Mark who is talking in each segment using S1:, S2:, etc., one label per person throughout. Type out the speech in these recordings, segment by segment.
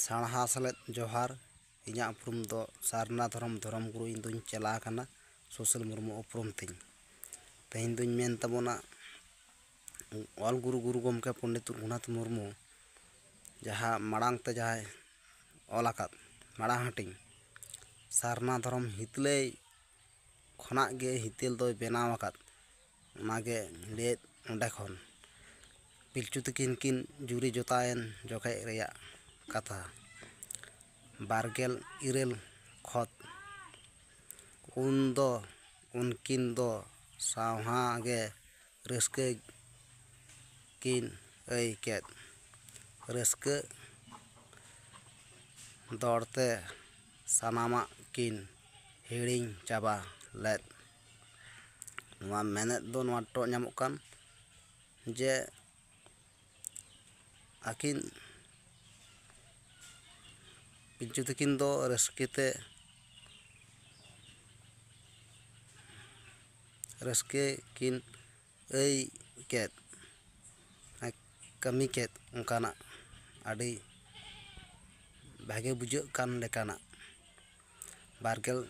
S1: ᱥᱟᱨᱦᱟ ᱥᱮᱞᱮᱫ ᱡᱚᱦᱟᱨ ᱤᱧᱟᱹᱜ ᱩᱯᱨᱩᱢ ᱫᱚ ᱥᱟᱨᱱᱟ ᱫᱷᱚᱨᱚᱢ ᱜᱩᱨᱩ ᱤᱧ ᱫᱩᱧ ᱪᱟᱞᱟᱣ ᱟᱠᱟᱱᱟ ᱥᱩᱥᱤᱞ ᱢᱩᱨᱢᱩ ᱩᱯᱨᱩᱢ ᱛᱤᱧ ᱛᱮᱦᱮᱧ ᱫᱩᱧ ᱢᱮᱱ ᱛᱟᱵᱚᱱᱟ ᱚᱞ ᱜᱩᱨᱩ ᱜᱚᱢᱠᱮ ᱯᱚᱱᱰᱤᱛ ᱨᱚᱜᱷᱩᱱᱟᱛᱷ ᱢᱩᱨᱢᱩ ᱡᱟᱦᱟᱸ ᱢᱟᱲᱟᱝ ᱛᱮ ᱡᱟᱦᱟᱸᱭ ᱚᱞ ᱟᱠᱟᱫ ᱢᱟᱲᱟᱝ ᱦᱟᱹᱴᱤᱧ ᱥᱟᱨᱱᱟ ᱫᱷᱚᱨᱚᱢ ᱦᱤᱛᱞᱟᱹᱭ ᱠᱷᱚᱱᱟᱜ ᱜᱮ ᱦᱤᱛᱟᱹᱞ ᱫᱚᱭ ᱵᱮᱱᱟᱣ ᱟᱠᱟᱫ ᱚᱱᱟᱜᱮ ᱞᱟᱹᱭᱮᱫ ᱚᱸᱰᱮ ᱠᱷᱚᱱ ᱯᱤᱞᱪᱩ ᱛᱟᱹᱠᱤᱱ ᱠᱤᱱ ᱡᱩᱨᱤ ᱡᱚᱛᱟᱭᱮᱱ ᱡᱚᱠᱷᱮᱡ ᱨᱮᱭᱟᱜ ᱠᱟᱛᱷᱟ 29 ᱠᱷᱚᱛ ᱩᱱᱫᱚ ᱩᱱᱠᱤᱱ ᱫᱚ ᱥᱟᱣᱦᱟ ᱜᱮ ᱨᱟᱹᱥᱠᱟᱹ ᱠᱤᱱ ᱟᱹᱭ ᱠᱮᱫ ᱨᱟᱹᱥᱠᱟᱹ ᱫᱚᱲᱛᱮ ᱥᱟᱱᱟᱢᱟᱜ ᱠᱤᱱ ᱦᱤᱲᱤᱧ ᱪᱟᱵᱟ ᱞᱮᱫ ᱱᱚᱣᱟ ᱢᱮᱱᱮᱫ ᱫᱚ ᱱᱚᱣᱟ ᱴᱚᱜ ᱧᱟᱢᱚᱜ ᱠᱟᱱ ᱡᱮ ᱟᱹᱠᱤᱱ ᱯᱤᱞᱪᱩ ᱛᱟᱹᱠᱤᱱ ᱫᱚ ᱨᱟᱹᱥᱠᱟᱹ ᱠᱤᱱ ᱟᱹᱭ ᱠᱮᱫ ᱠᱟᱹᱢᱤ ᱠᱮᱫ ᱚᱱᱠᱟᱱᱟᱜ ᱟᱹᱰᱤ ᱵᱷᱟᱜᱮ ᱵᱩᱡᱷᱟᱹᱜ ᱠᱟᱱ ᱞᱮᱠᱟᱱᱟᱜ 26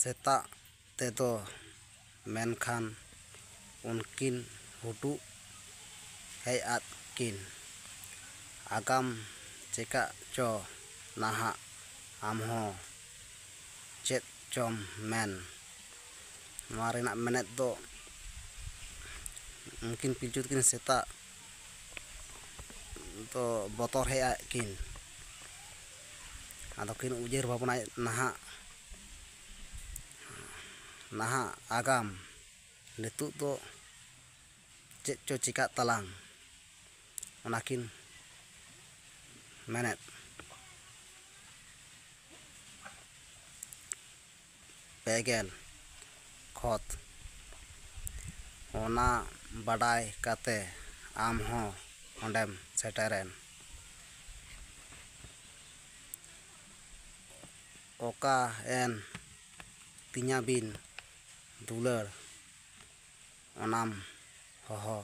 S1: ᱥᱮᱛᱟᱜ ᱛᱮᱫᱚ ᱢᱮᱱᱠᱷᱟᱱ ᱩᱱᱠᱤᱱ ᱦᱩᱴᱩᱜ ᱦᱮᱡ ᱟᱫ ᱠᱤᱱ ᱟᱜᱟᱢ ᱪᱮᱠᱟ ᱪᱚ ᱱᱟᱦᱟᱜ ᱟᱢᱦᱚᱸ ᱪᱮᱫ ᱪᱚᱢ ᱢᱮᱱ ᱱᱚᱣᱟ ᱨᱮᱱᱟᱜ ᱢᱮᱱᱮᱫ ᱫᱚ ᱩᱱᱠᱤᱱ ᱯᱤᱞᱪᱩ ᱛᱟᱹᱠᱤᱱ ᱥᱮᱛᱟᱜ ᱫᱚ ᱵᱚᱛᱚᱨ ᱦᱮᱡ ᱟᱫ ᱠᱤᱱ ᱟᱫᱚ ᱠᱤᱱ ᱩᱭᱦᱟᱹᱨ ᱵᱷᱟᱵᱽᱱᱟᱭᱮᱫ ᱱᱟᱦᱟᱜ ᱟᱜᱟᱢ ᱱᱤᱛᱚᱜ ᱫᱚ ᱪᱮᱫ ᱪᱚ ᱪᱤᱠᱟᱹᱜ ᱛᱟᱞᱟᱝ ᱚᱱᱟᱠᱤᱱ ᱢᱮᱱᱮᱫ 30 ᱠᱷᱚᱛ ᱚᱱᱟ ᱵᱟᱰᱟᱭ ᱠᱟᱛᱮ ᱟᱢ ᱦᱚᱸ ᱚᱸᱰᱮᱢ ᱥᱮᱴᱮᱨᱮᱱ ᱚᱠᱟᱭᱮᱱ ᱛᱤᱧᱟ ᱵᱤᱱ ᱫᱩᱞᱟᱹᱲ ᱚᱱᱟᱢ ᱦᱚᱦᱚ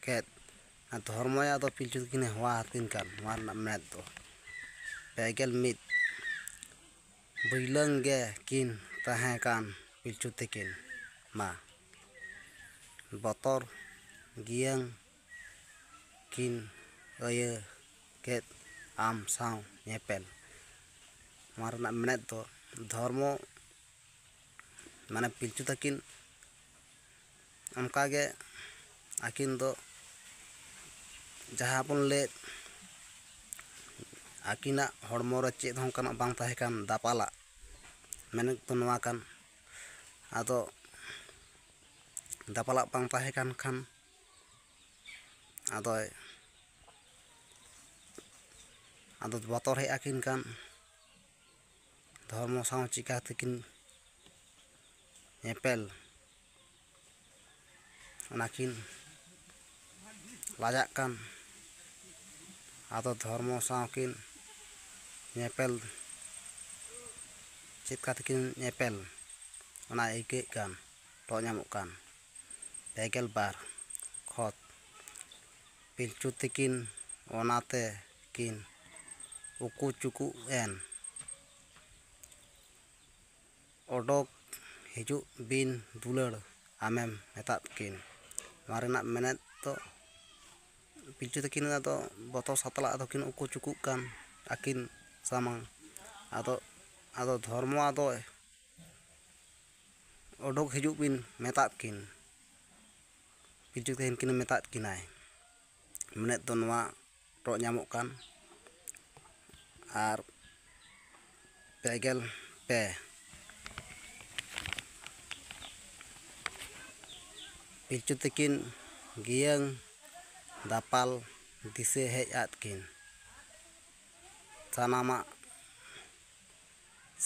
S1: ᱠᱮᱫ ᱫᱷᱚᱨᱢᱚᱭᱟ ᱫᱚ ᱯᱤᱞᱪᱩ ᱛᱟᱹᱠᱤᱱᱮ ᱦᱚᱦᱚ ᱟᱹᱠᱤᱱ ᱠᱟᱱ ᱱᱚᱣᱟ ᱨᱮᱱᱟᱜ ᱢᱮᱱᱮᱫ ᱫᱚ 31 ᱵᱟᱹᱭᱞᱟᱹᱝ ᱜᱮ ᱠᱤᱱ ᱛᱟᱦᱮᱸ ᱠᱟᱱ ᱯᱤᱞᱪᱩ ᱛᱟᱹᱠᱤᱱ ᱢᱟ ᱵᱚᱛᱚᱨ ᱜᱤᱭᱟᱹᱝ ᱠᱤᱱ ᱟᱹᱭᱟᱹ ᱠᱮᱫ ᱟᱢ ᱥᱟᱶ ᱧᱮᱯᱮᱞ ᱱᱚᱣᱟ ᱨᱮᱱᱟᱜ ᱢᱮᱱᱮᱫ ᱫᱚ ᱫᱷᱚᱨᱢᱚ ᱢᱟᱱᱮ ᱯᱤᱞᱪᱩ ᱛᱟᱹᱠᱤᱱ ᱚᱱᱠᱟᱜᱮ ᱟᱹᱠᱤᱱ ᱫᱚ ᱡᱟᱦᱟᱸ ᱵᱚᱱ ᱞᱟᱹᱭᱮᱫ ᱟᱹᱠᱤᱱᱟᱜ ᱦᱚᱲᱢᱚ ᱨᱮ ᱪᱮᱫ ᱦᱚᱸ ᱚᱱᱠᱟᱱᱟᱜ ᱵᱟᱝ ᱛᱟᱦᱮᱸ ᱠᱟᱱ ᱫᱟᱯᱟᱞᱟᱜ ᱢᱮᱱᱮᱫ ᱫᱚ ᱱᱚᱣᱟ ᱠᱟᱱ ᱟᱫᱚ ᱫᱟᱯᱟᱞᱟᱜ ᱵᱟᱝ ᱛᱟᱦᱮᱸ ᱠᱟᱱ ᱠᱷᱟᱱ ᱟᱫᱚ ᱵᱚᱛᱚᱨ ᱦᱮᱡ ᱟᱹᱠᱤᱱ ᱠᱟᱱ ᱫᱷᱚᱨᱢᱚ ᱥᱟᱶ ᱪᱤᱠᱟᱹ ᱛᱮᱠᱤᱱ ᱧᱮᱯᱮᱞ ᱚᱱᱟᱠᱤᱱ ᱞᱟᱡᱟᱜ ᱠᱟᱱ ᱟᱫᱚ ᱫᱷᱚᱨᱢᱚ ᱥᱟᱶ ᱠᱤᱱ ᱧᱮᱯᱮᱞ ᱪᱮᱫ ᱠᱟᱛᱮᱠᱤᱱ ᱧᱮᱯᱮᱞ ᱚᱱᱟ ᱟᱹᱭᱠᱟᱹᱜ ᱠᱟᱱ ᱴᱚᱜ ᱧᱟᱢᱚᱜ ᱠᱟᱱ 32 ᱠᱷᱚᱛ ᱯᱤᱞᱪᱩ ᱛᱟᱹᱠᱤᱱ ᱚᱱᱟᱛᱮ ᱠᱤᱱ ᱩᱠᱩ ᱪᱩᱠᱩ ᱮᱱ ᱚᱰᱳᱠ ᱦᱤᱡᱩᱜ ᱵᱤᱱ ᱫᱩᱞᱟᱹᱲ ᱟᱢᱮᱢ ᱢᱮᱛᱟᱫ ᱠᱤᱱ ᱱᱚᱣᱟ ᱨᱮᱱᱟᱜ ᱢᱮᱱᱮᱫ ᱫᱚ ᱯᱤᱞᱪᱩ ᱛᱟᱹᱠᱤᱱ ᱟᱫᱚ ᱵᱚᱛᱚᱨ ᱥᱟᱛᱞᱟᱜ ᱫᱚᱠᱤᱱ ᱩᱠᱩ ᱪᱩᱠᱩᱜ ᱠᱟᱱ ᱟᱹᱠᱤᱱ ᱥᱟᱢᱟᱝ ᱟᱫᱚ ᱫᱷᱚᱨᱢᱚ ᱟᱫᱚ ᱚᱰᱳᱠ ᱦᱤᱡᱩᱜ ᱵᱤᱱ ᱢᱮᱛᱟᱫ ᱠᱤᱱ ᱯᱤᱞᱪᱩ ᱛᱟᱹᱠᱤᱱ ᱠᱤᱱ ᱢᱮᱛᱟᱫ ᱠᱤᱱᱟᱭ ᱢᱮᱱᱮᱫ ᱫᱚ ᱱᱚᱣᱟ ᱴᱚᱜ ᱧᱟᱢᱚᱜ ᱠᱟᱱ ᱟᱨ 32 ᱯᱤᱞᱪᱩ ᱛᱟᱹᱠᱤᱱ ᱜᱤᱭᱟᱹᱝ ᱫᱟᱯᱟᱞ ᱫᱤᱥᱟᱹ ᱦᱮᱡ ᱟᱫ ᱠᱤᱱ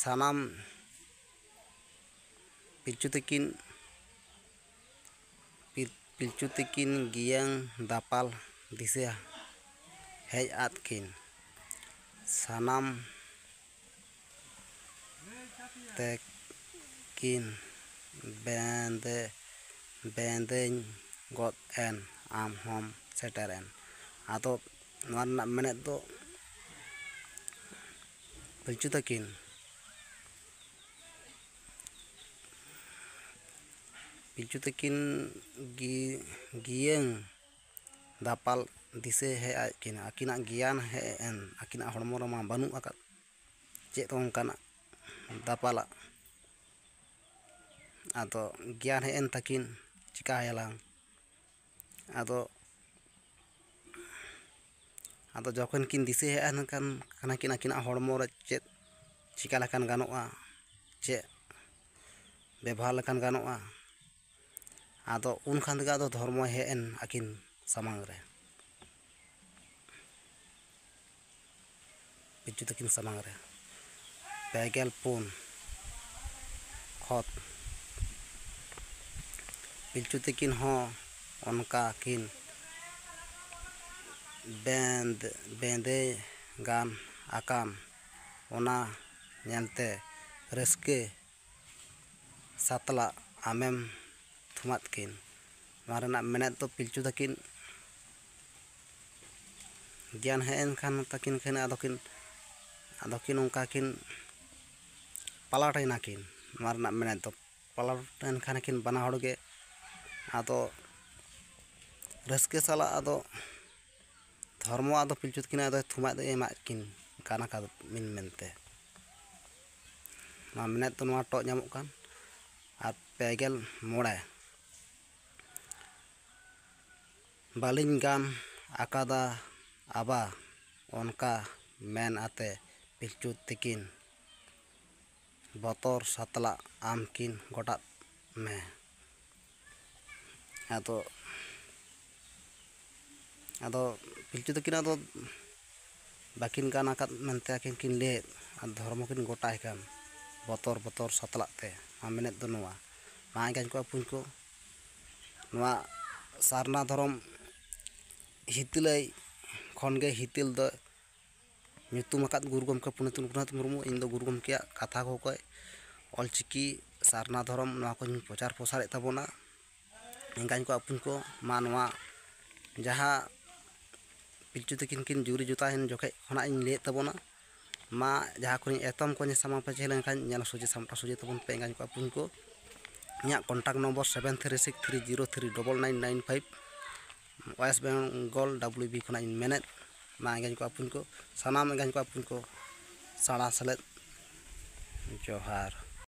S1: ᱥᱟᱱᱟᱢ ᱯᱤᱞᱪᱩ ᱛᱟᱹᱠᱤᱱ ᱜᱤᱭᱟᱹᱝ ᱫᱟᱯᱟᱞ ᱫᱤᱥᱟᱹ ᱦᱮᱡ ᱟᱫ ᱠᱤᱱ ᱥᱟᱱᱟᱢ ᱛᱮᱠᱤᱱ ᱵᱮᱸᱫᱮᱧ ᱜᱚᱫ ᱮᱱ ᱟᱢ ᱦᱚᱢ ᱥᱮᱴᱮᱨᱮᱱ᱾ ᱟᱫᱚ ᱱᱚᱣᱟ ᱨᱮᱱᱟᱜ ᱢᱮᱱᱮᱫ ᱫᱚ ᱯᱤᱞᱪᱩ ᱛᱟᱹᱠᱤᱱ ᱜᱤᱭᱟᱹᱝ ᱫᱟᱯᱟᱞ ᱫᱤᱥᱟᱹ ᱦᱮᱡ ᱟᱫ ᱠᱤᱱᱟ, ᱟᱹᱠᱤᱱᱟᱜ ᱜᱮᱭᱟᱱ ᱦᱮᱡ ᱮᱱ, ᱟᱹᱠᱤᱱᱟᱜ ᱦᱚᱲᱢᱚ ᱨᱮᱢᱟ ᱵᱟᱹᱱᱩᱜ ᱟᱠᱟᱫ ᱪᱮᱫ ᱚᱱᱠᱟᱱᱟᱜ ᱫᱟᱯᱟᱞᱟᱜ᱾ ᱟᱫᱚ ᱜᱮᱭᱟᱱ ᱦᱮᱡ ᱮᱱ ᱛᱟᱹᱠᱤᱱ ᱪᱤᱠᱟᱹᱭᱟᱞᱟᱝ? ᱟᱫᱚ ᱡᱚᱠᱷᱚᱱ ᱠᱤᱱ ᱫᱤᱥᱟᱹ ᱦᱮᱡ ᱮᱱ ᱠᱟᱱᱟᱠᱤᱱ ᱟᱹᱠᱤᱱᱟᱜ ᱦᱚᱲᱢᱚ ᱨᱮ ᱪᱮᱫ ᱪᱤᱠᱟ ᱞᱮᱠᱷᱟᱱ ᱜᱟᱱᱚᱜᱼᱟ, ᱪᱮᱫ ᱵᱮᱵᱚᱦᱟᱨ ᱞᱮᱠᱷᱟᱱ ᱜᱟᱱᱚᱜᱼᱟ, ᱟᱫᱚ ᱩᱱ ᱠᱷᱟᱱ ᱛᱮᱜᱮ ᱟᱫᱚ ᱫᱷᱚᱨᱢᱚᱭ ᱦᱮᱡ ᱮᱱ ᱟᱹᱠᱤᱱ ᱥᱟᱢᱟᱝ ᱨᱮ, ᱯᱤᱞᱪᱩ ᱛᱟᱹᱠᱤᱱ ᱥᱟᱢᱟᱝ ᱨᱮ᱾ 24 ᱠᱷᱚᱛ ᱯᱤᱞᱪᱩ ᱛᱟᱹᱠᱤᱱ ᱦᱚᱸ ᱚᱱᱠᱟ ᱠᱤᱱ ᱵᱮᱸᱫᱮ ᱜᱟᱱ ᱟᱠᱟᱱ, ᱚᱱᱟ ᱧᱮᱞᱛᱮ ᱨᱟᱹᱥᱠᱟᱹ ᱥᱟᱛᱞᱟᱜ ᱟᱢᱮᱢ ᱛᱷᱩᱢᱟᱫ ᱠᱤᱱ᱾ ᱱᱚᱣᱟ ᱨᱮᱱᱟᱜ ᱢᱮᱱᱮᱫ ᱫᱚ ᱯᱤᱞᱪᱩ ᱛᱟᱹᱠᱤᱱ ᱜᱮᱭᱟᱱ ᱦᱮᱡ ᱮᱱ ᱠᱷᱟᱱ ᱛᱟᱹᱠᱤᱱ ᱠᱷᱟᱱ ᱟᱫᱚ ᱠᱤᱱ ᱚᱱᱠᱟ ᱠᱤᱱ ᱯᱟᱞᱟᱴᱮᱱᱟᱠᱤᱱ᱾ ᱱᱚᱣᱟ ᱨᱮᱱᱟᱜ ᱢᱮᱱᱮᱫ ᱫᱚ ᱯᱟᱞᱟᱴᱮᱱ ᱠᱷᱟᱱ ᱠᱤᱱ ᱵᱟᱱᱟ ᱦᱚᱲ ᱜᱮ, ᱟᱫᱚ ᱨᱟᱹᱥᱠᱟᱹ ᱥᱟᱞᱟᱜ ᱟᱫᱚ ᱫᱷᱚᱨᱢᱚ ᱟᱫᱚ ᱯᱤᱞᱪᱩ ᱛᱟᱹᱠᱤᱱ ᱟᱫᱚᱭ ᱛᱷᱩᱢᱟᱫ ᱮᱢᱟᱫ ᱠᱤᱱ ᱜᱟᱱ ᱟᱠᱟᱫᱤᱱ ᱢᱮᱱᱛᱮ᱾ ᱱᱚᱣᱟ ᱢᱮᱱᱮᱫ ᱫᱚ ᱱᱚᱣᱟ ᱴᱚᱜ ᱧᱟᱢᱚᱜ ᱠᱟᱱ᱾ ᱟᱨ 25 ᱵᱟᱹᱞᱤᱧ ᱜᱟᱱ ᱟᱠᱟᱫᱟ ᱟᱵᱟ, ᱚᱱᱠᱟ ᱢᱮᱱ ᱟᱛᱮ ᱯᱤᱞᱪᱩ ᱛᱟᱹᱠᱤᱱ ᱵᱚᱛᱚᱨ ᱥᱟᱛᱞᱟᱜ ᱟᱢ ᱠᱤᱱ ᱜᱚᱴᱟᱫ ᱢᱮ᱾ ᱟᱫᱚ ᱯᱤᱞᱪᱩ ᱛᱟᱹᱠᱤᱱ ᱟᱫᱚ ᱵᱟᱹᱠᱤᱱ ᱜᱟᱱ ᱟᱠᱟᱫ ᱢᱮᱱᱛᱮ ᱟᱹᱠᱤᱱ ᱠᱤᱱ ᱞᱟᱹᱭᱮᱫ, ᱟᱨ ᱫᱷᱚᱨᱢᱚ ᱠᱤᱱ ᱜᱚᱴᱟᱭ ᱠᱟᱱ ᱵᱚᱛᱚᱨ ᱥᱟᱛᱞᱟᱜ ᱛᱮ᱾ ᱱᱚᱣᱟ ᱢᱮᱱᱮᱫ ᱫᱚ ᱱᱚᱣᱟ ᱢᱟ ᱮᱸᱜᱟᱧ ᱠᱚ ᱟᱹᱯᱩᱧ ᱠᱚ, ᱱᱚᱣᱟ ᱥᱟᱨᱱᱟ ᱫᱷᱚᱨᱚᱢ ᱦᱤᱛᱟᱹᱞᱟᱹᱭ ᱠᱷᱚᱱᱜᱮ ᱦᱤᱛᱟᱹᱞ ᱫᱚ ᱧᱩᱛᱩᱢ ᱟᱠᱟᱫ ᱜᱩᱨᱩ ᱜᱚᱢᱠᱮ ᱯᱚᱱᱰᱤᱛ ᱨᱚᱜᱷᱩᱱᱟᱛᱷ ᱢᱩᱨᱢᱩ᱾ ᱤᱧ ᱫᱚ ᱜᱩᱨᱩ ᱜᱚᱢᱠᱮᱭᱟᱜ ᱠᱟᱛᱷᱟ ᱠᱚ ᱚᱞᱪᱤᱠᱤ ᱥᱟᱨᱱᱟ ᱫᱷᱚᱨᱚᱢ ᱱᱚᱣᱟ ᱠᱚᱧ ᱯᱨᱚᱪᱟᱨ ᱯᱨᱚᱥᱟᱨᱮᱫ ᱛᱟᱵᱚᱱᱟ᱾ ᱮᱸᱜᱟᱧ ᱠᱚ ᱟᱹᱯᱩᱧ ᱠᱚ, ᱢᱟ ᱱᱚᱣᱟ ᱡᱟᱦᱟᱸ ᱯᱤᱞᱪᱩ ᱛᱟᱹᱠᱤᱱ ᱠᱤᱱ ᱡᱩᱨᱤ ᱡᱚᱛᱟᱭᱮᱱ ᱡᱚᱠᱷᱮᱡ ᱠᱷᱚᱱᱟᱜ ᱤᱧ ᱞᱟᱹᱭᱮᱫ ᱛᱟᱵᱚᱱᱟ, ᱢᱟ ᱡᱟᱦᱟᱸ ᱠᱚᱨᱮᱧ ᱮᱛᱚᱢ ᱠᱚᱧ ᱥᱟᱢᱟᱝ ᱯᱟᱪᱷᱮ ᱞᱮᱱᱠᱷᱟᱱ ᱧᱮᱞ ᱥᱚᱡᱷᱮ ᱥᱟᱢᱴᱟᱣ ᱥᱚᱡᱷᱮ ᱛᱟᱵᱚᱱ ᱯᱮ ᱮᱸᱜᱟᱧ ᱠᱚ ᱟᱹᱯᱩᱧ ᱠᱚ᱾ ᱤᱧᱟᱹᱜ contact number 7363039995, West Bengal WB ᱠᱷᱚᱱᱟᱜ ᱤᱧ ᱢᱮᱱᱮᱫ᱾ ᱢᱟ ᱮᱸᱜᱟᱧ ᱠᱚ ᱟᱹᱯᱩᱧ ᱠᱚ, ᱥᱟᱱᱟᱢ ᱮᱸᱜᱟᱧ ᱠᱚ ᱟᱹᱯᱩᱧ ᱠᱚ ᱥᱟᱲᱟ ᱥᱮᱞᱮᱫ ᱡᱚᱦᱟᱨ᱾